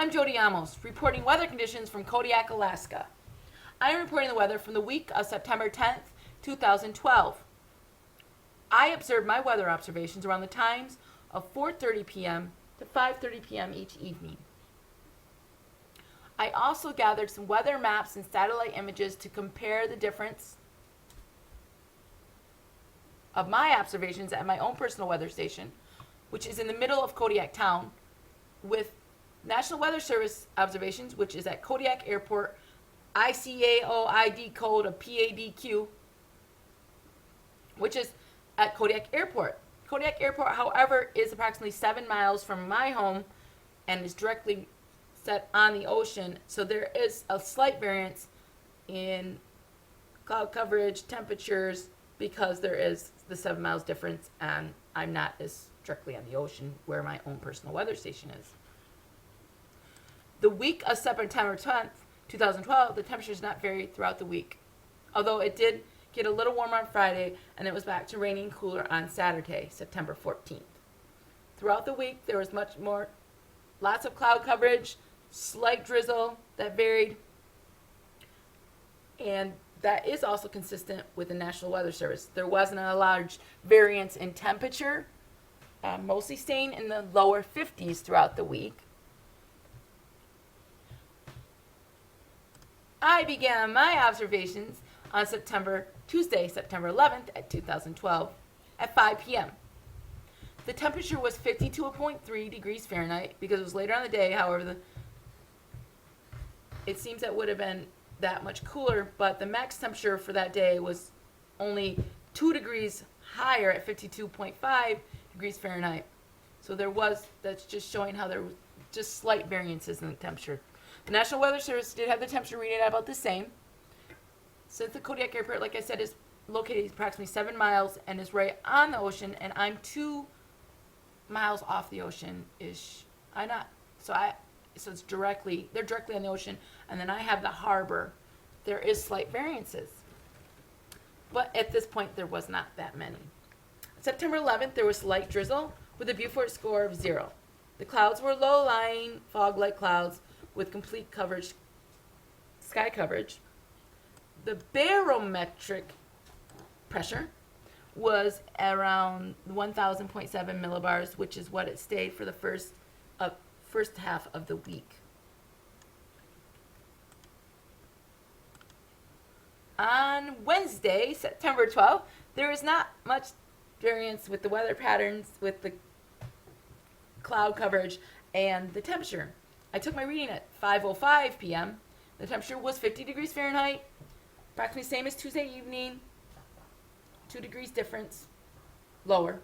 I'm Jody Amos, reporting weather conditions from Kodiak, Alaska. I am reporting the weather from the week of September 10th, 2012. I observed my weather observations around the times of 4:30 p.m. to 5:30 p.m. each evening. I also gathered some weather maps and satellite images to compare the difference of my observations at my own personal weather station, which is in the middle of Kodiak town, with National Weather Service observations, which is at Kodiak Airport, ICAO ID code of PADQ, which is at Kodiak Airport. Kodiak Airport, however, is approximately 7 miles from my home and is directly set on the ocean, so there is a slight variance in cloud coverage, temperatures, because there is the 7 miles difference, and I'm not as directly on the ocean where my own personal weather station is. The week of September 10th, 2012, the temperatures not vary throughout the week, although it did get a little warmer on Friday, and it was back to raining cooler on Saturday, September 14th. Throughout the week, there was lots of cloud coverage, slight drizzle that varied, and that is also consistent with the National Weather Service. There wasn't a large variance in temperature, mostly staying in the lower 50s throughout the week. I began my observations on Tuesday, September 11th at 2012 at 5 p.m. The temperature was 52.3 degrees Fahrenheit because it was later on the day. However, it seems that would have been that much cooler, but the max temperature for that day was only 2 degrees higher at 52.5 degrees Fahrenheit. So that's just showing how there were just slight variances in the temperature. The National Weather Service did have the temperature reading at about the same. Since the Kodiak Airport, like I said, is located approximately 7 miles and is right on the ocean, and I'm 2 miles off the ocean-ish. So they're directly on the ocean, and then I have the harbor. There is slight variances. But at this point, there was not that many. September 11th, there was light drizzle with a Beaufort score of 0. The clouds were low-lying, fog-like clouds with complete coverage, sky coverage. The barometric pressure was around 1,000.7 millibars, which is what it stayed for the first half of the week. On Wednesday, September 12th, there is not much variance with the weather patterns, with the cloud coverage, and the temperature. I took my reading at 5:05 p.m. The temperature was 50 degrees Fahrenheit, practically same as Tuesday evening, 2 degrees difference, lower.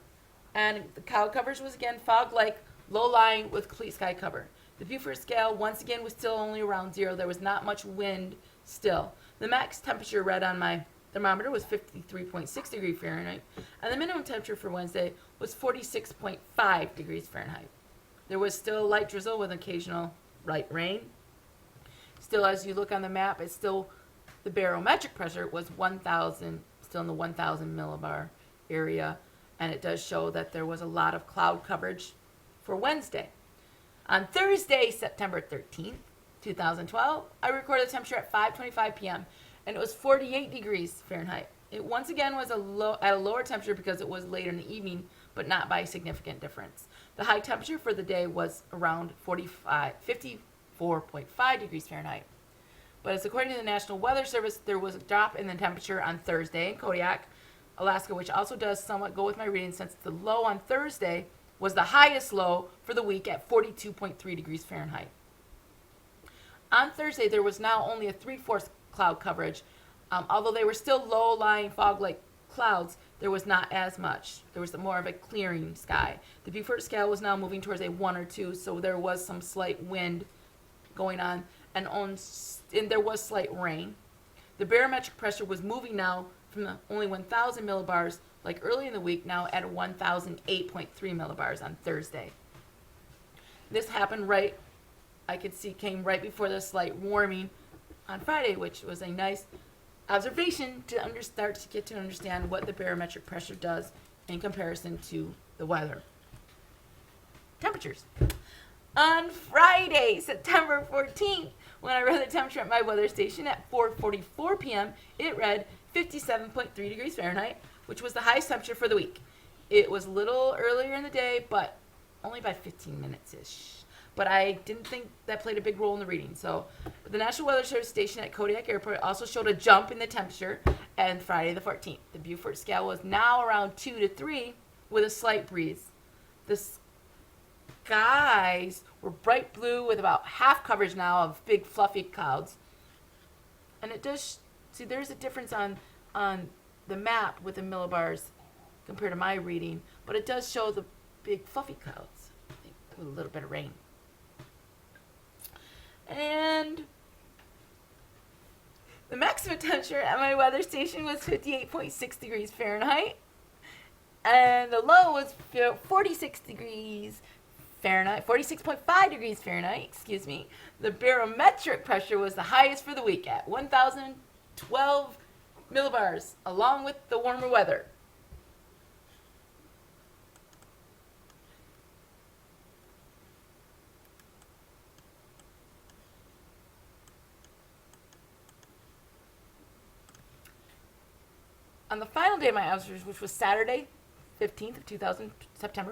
And the cloud coverage was again fog-like, low-lying with complete sky cover. The Beaufort scale, once again, was still only around 0. There was not much wind still. The max temperature read on my thermometer was 53.6 degrees Fahrenheit, and the minimum temperature for Wednesday was 46.5 degrees Fahrenheit. There was still light drizzle with occasional light rain. Still, as you look on the map, the barometric pressure was 1,000, still in the 1,000 millibar area, and it does show that there was a lot of cloud coverage for Wednesday. On Thursday, September 13th, 2012, I recorded the temperature at 5:25 p.m., and it was 48 degrees Fahrenheit. It once again was at a lower temperature because it was later in the evening, but not by a significant difference. The high temperature for the day was around 54.5 degrees Fahrenheit. But as according to the National Weather Service, there was a drop in the temperature on Thursday in Kodiak, Alaska, which also does somewhat go with my reading, since the low on Thursday was the highest low for the week at 42.3 degrees Fahrenheit. On Thursday, there was now only a 3/4 cloud coverage. Although they were still low-lying fog-like clouds, there was not as much. There was more of a clearing sky. The Beaufort scale was now moving towards a 1 or 2, so there was some slight wind going on, and there was slight rain. The barometric pressure was moving now from only 1,000 millibars, like early in the week, now at 1,008.3 millibars on Thursday. This happened came right before the slight warming on Friday, which was a nice observation to start to get to understand what the barometric pressure does in comparison to the weather. Temperatures. On Friday, September 14th, when I read the temperature at my weather station at 4:44 p.m., it read 57.3 degrees Fahrenheit, which was the highest temperature for the week. It was a little earlier in the day, but only by 15 minutes-ish. But I didn't think that played a big role in the reading. So the National Weather Service station at Kodiak Airport also showed a jump in the temperature on Friday the 14th. The Beaufort scale was now around 2 to 3 with a slight breeze. The skies were bright blue with about half coverage now of big fluffy clouds. And it does, see, there's a difference on the map with the millibars compared to my reading, but it does show the big fluffy clouds, I think, with a little bit of rain. And the maximum temperature at my weather station was 58.6 degrees Fahrenheit. And the low was 46 degrees Fahrenheit, 46.5 degrees Fahrenheit, excuse me. The barometric pressure was the highest for the week at 1,012 millibars, along with the warmer weather. On the final day of my observations, which was Saturday, September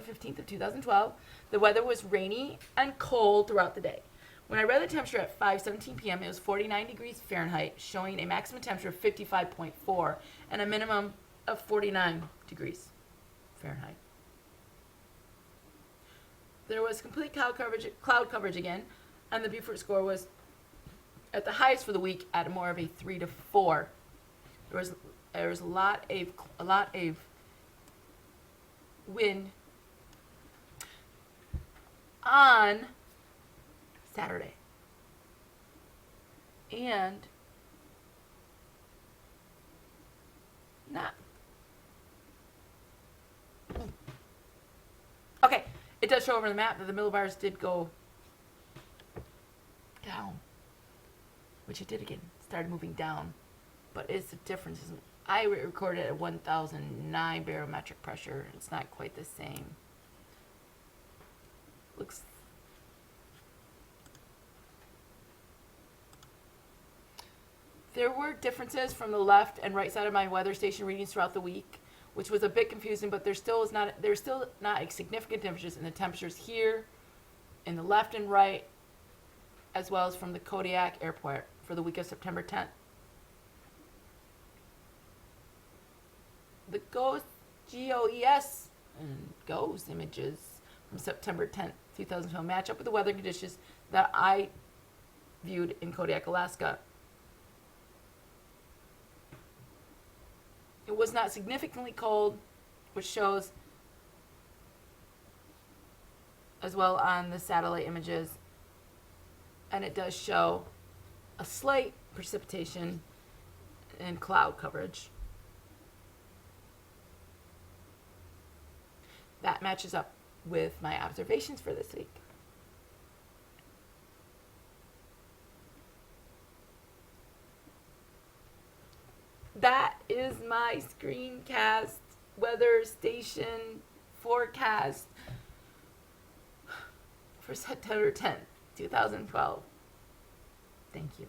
15th of 2012, the weather was rainy and cold throughout the day. When I read the temperature at 5:17 p.m., it was 49 degrees Fahrenheit, showing a maximum temperature of 55.4 and a minimum of 49 degrees Fahrenheit. There was complete cloud coverage again, and the Beaufort score was at the highest for the week at more of a 3 to 4. There was a lot of wind on Saturday. And not. Okay, it does show over the map that the millibars did go down, which it did again. Started moving down, but it's the difference. I recorded at 1,009 barometric pressure. It's not quite the same. Looks. There were differences from the left and right side of my weather station readings throughout the week, which was a bit confusing, but there's still not significant differences in the temperatures here, in the left and right, as well as from the Kodiak Airport for the week of September 10th. The GOES and GOES images from September 10th, 2012 match up with the weather conditions that I viewed in Kodiak, Alaska. It was not significantly cold, which shows as well on the satellite images. And it does show a slight precipitation and cloud coverage. That matches up with my observations for this week. That is my screencast weather station forecast for September 10th, 2012. Thank you.